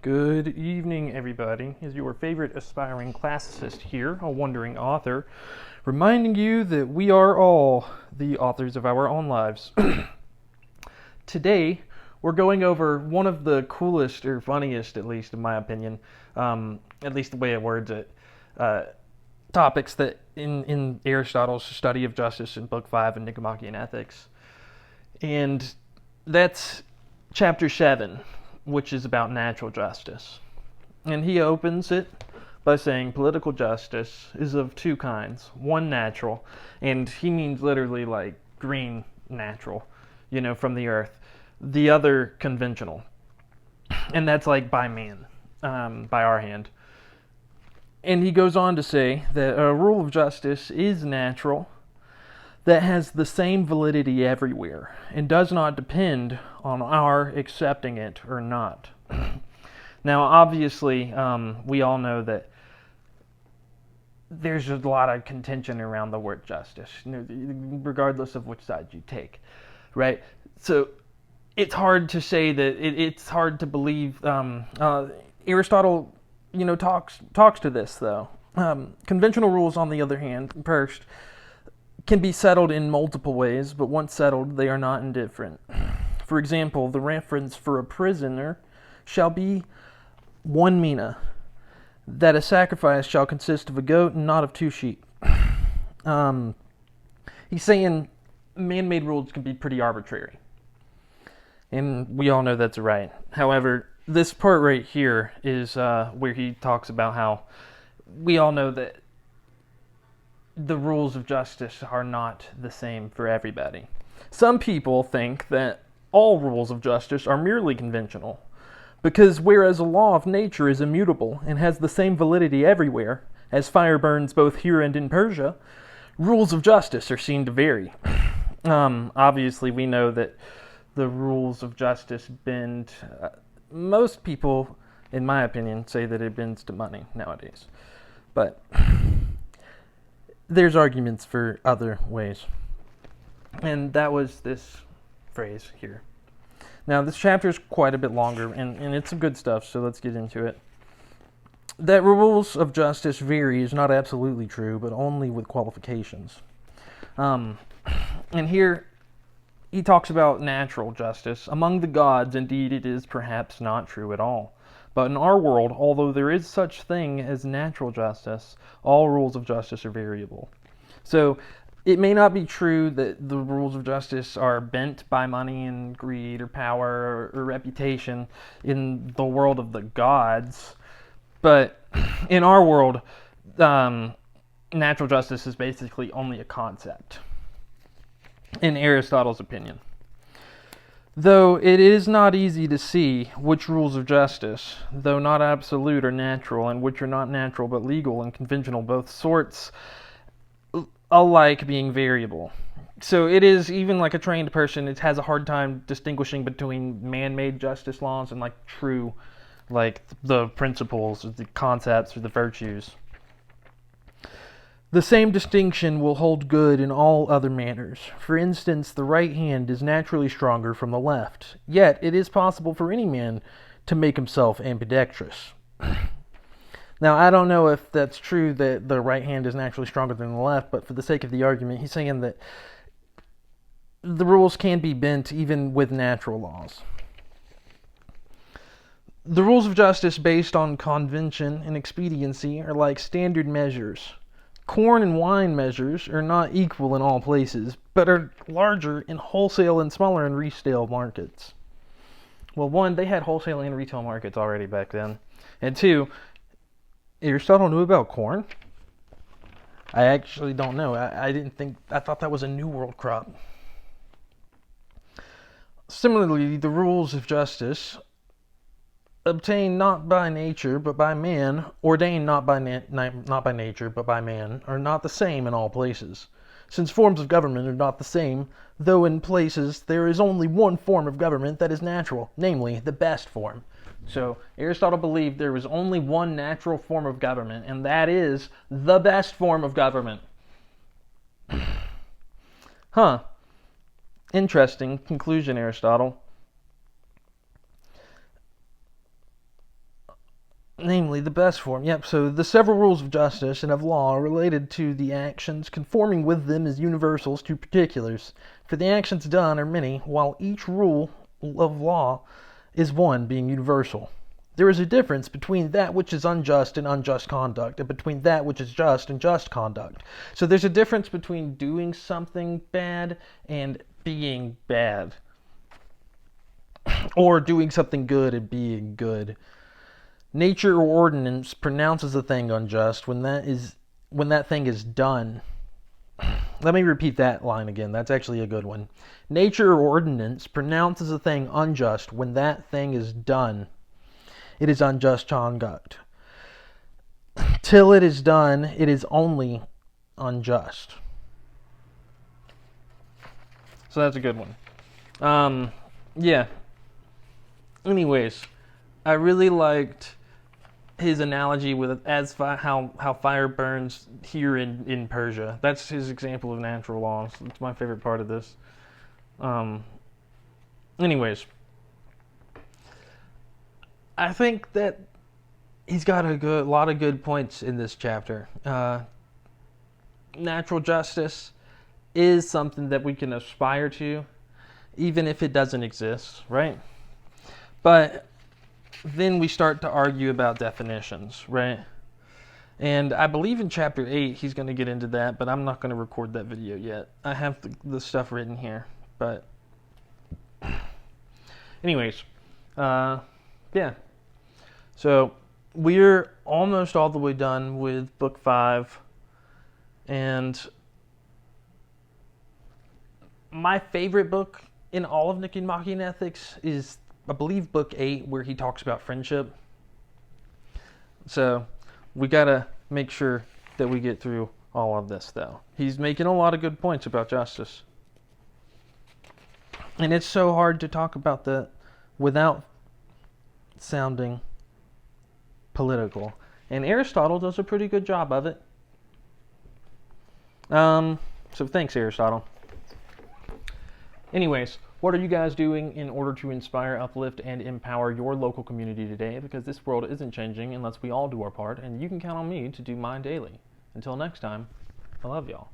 Good evening, everybody. Is your favorite aspiring classicist here, a wandering author, reminding you that we are all the authors of our own lives. Today, we're going over one of the coolest, or funniest, at least in my opinion, at least the way it words it, topics that in Aristotle's Study of Justice in Book 5 in Nicomachean Ethics. And that's chapter 7, which is about natural justice. And he opens it by saying political justice is of two kinds. One natural, and he means literally like green natural, from the earth. The other conventional. And that's like by man, by our hand. And he goes on to say that a rule of justice is natural, that has the same validity everywhere and does not depend on our accepting it or not. Now, obviously, we all know that there's a lot of contention around the word justice, regardless of which side you take, right? So it's hard to say that it's hard to believe. Aristotle, talks to this though. Conventional rules, on the other hand, first, can be settled in multiple ways, but once settled, they are not indifferent. For example, the reference for a prisoner shall be 1 mina, that a sacrifice shall consist of a goat and not of 2 sheep. He's saying man-made rules can be pretty arbitrary, and we all know that's right. However, this part right here is where he talks about how we all know that the rules of justice are not the same for everybody. Some people think that all rules of justice are merely conventional, because whereas a law of nature is immutable and has the same validity everywhere, as fire burns both here and in Persia, rules of justice are seen to vary. Obviously, we know that the rules of justice bend. Most people, in my opinion, say that it bends to money nowadays. But there's arguments for other ways. And that was this phrase here. Now, this chapter is quite a bit longer, and it's some good stuff, so let's get into it. That rules of justice vary is not absolutely true, but only with qualifications. And here, he talks about natural justice. Among the gods, indeed, it is perhaps not true at all. But in our world, although there is such thing as natural justice, all rules of justice are variable. So it may not be true that the rules of justice are bent by money and greed or power or reputation in the world of the gods, but in our world, natural justice is basically only a concept, in Aristotle's opinion. Though it is not easy to see which rules of justice, though not absolute, are natural, and which are not natural but legal and conventional, both sorts alike being variable. So it is, even like a trained person, it has a hard time distinguishing between man-made justice laws and like true, like the principles or the concepts or the virtues. The same distinction will hold good in all other manners. For instance, the right hand is naturally stronger from the left, yet it is possible for any man to make himself ambidextrous. Now, I don't know if that's true that the right hand is naturally stronger than the left, but for the sake of the argument, he's saying that the rules can be bent even with natural laws. The rules of justice based on convention and expediency are like standard measures. Corn and wine measures are not equal in all places, but are larger in wholesale and smaller in retail markets. Well, one, they had wholesale and retail markets already back then. And two, Aristotle knew about corn? I actually don't know. I thought that was a New World crop. Similarly, the rules of justice, obtained not by nature but by man, ordained not by nature but by man, are not the same in all places, since forms of government are not the same, though in places there is only one form of government that is natural, namely the best form. So Aristotle believed there was only one natural form of government, and that is the best form of government. Interesting conclusion, Aristotle. namely the best form. Yep, so the several rules of justice and of law are related to the actions, conforming with them as universals to particulars. For the actions done are many, while each rule of law is one, being universal. There is a difference between that which is unjust and unjust conduct, and between that which is just and just conduct. So there's a difference between doing something bad and being bad, or doing something good and being good. Nature or ordinance pronounces a thing unjust when that thing is done. Let me repeat that line again. That's actually a good one. Nature or ordinance pronounces a thing unjust when that thing is done. It is unjust conduct. Till it is done, it is only unjust. So that's a good one. Yeah. Anyways, I really liked his analogy with how fire burns here in Persia. That's his example of natural laws. It's my favorite part of this. Anyways, I think that he's got a lot of good points in this chapter. Natural justice is something that we can aspire to, even if it doesn't exist, right? But then we start to argue about definitions, right? And I believe in chapter 8 he's going to get into that, but I'm not going to record that video yet. I have the stuff written here, but anyways, yeah. So we're almost all the way done with book 5, and my favorite book in all of Nicomachean Ethics is, I believe, book 8, where he talks about friendship. So we gotta make sure that we get through all of this, though. He's making a lot of good points about justice. And it's so hard to talk about that without sounding political. And Aristotle does a pretty good job of it. So thanks, Aristotle. Anyways, what are you guys doing in order to inspire, uplift, and empower your local community today? Because this world isn't changing unless we all do our part, and you can count on me to do mine daily. Until next time, I love y'all.